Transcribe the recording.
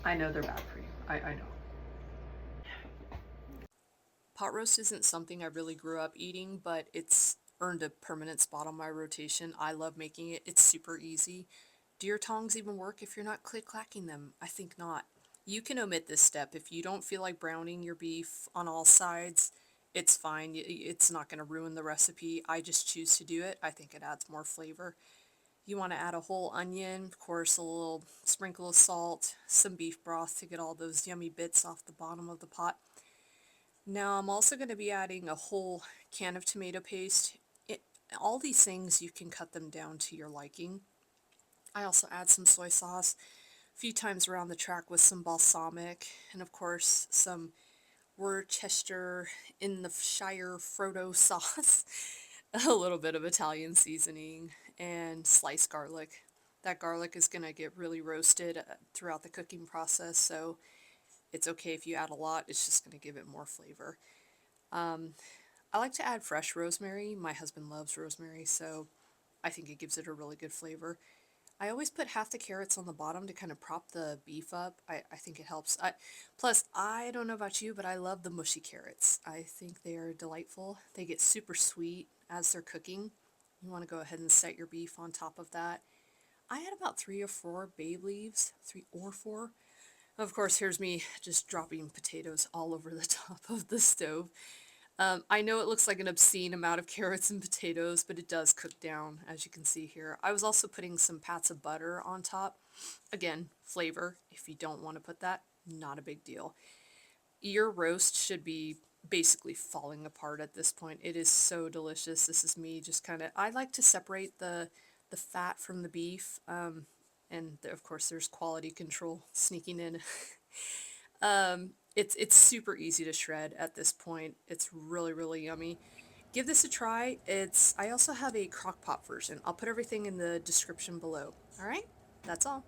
I know they're bad for you. I know. Pot roast isn't something I really grew up eating, but it's earned a permanent spot on my rotation. I love making it. It's super easy. Do your tongs even work if you're not click-clacking them? I think not. You can omit this step. If you don't feel like browning your beef on all sides, it's fine. It's not going to ruin the recipe. I just choose to do it. I think it adds more flavor. You want to add a whole onion, of course, a little sprinkle of salt, some beef broth to get all those yummy bits off the bottom of the pot. Now I'm also going to be adding a whole can of tomato paste. It, all these things you can cut them down to your liking. I also add some soy sauce a few times around the track with some balsamic and of course some Worcestershire in the Shire Frodo sauce, a little bit of Italian seasoning, and sliced garlic. That garlic is going to get really roasted throughout the cooking process, so it's okay if you add a lot. It's just going to give it more flavor. Um, I like to add fresh rosemary. My husband loves rosemary, so I think it gives it a really good flavor. I always put half the carrots on the bottom to kind of prop the beef up. I think it helps. Plus, I don't know about you, but I love the mushy carrots. I think they are delightful. They get super sweet as they're cooking. You want to go ahead and set your beef on top of that. I had about 3 or 4 bay leaves, 3 or 4. Of course, here's me just dropping potatoes all over the top of the stove. I know it looks like an obscene amount of carrots and potatoes, but it does cook down, as you can see here. I was also putting some pats of butter on top. Again, flavor. If you don't want to put that, not a big deal. Your roast should be basically falling apart at this point. It is so delicious. This is me just kind of, I like to separate the fat from the beef. Of course, there's quality control sneaking in. It's super easy to shred at this point. It's really, really yummy. Give this a try. I also have a crock pot version. I'll put everything in the description below. All right, that's all.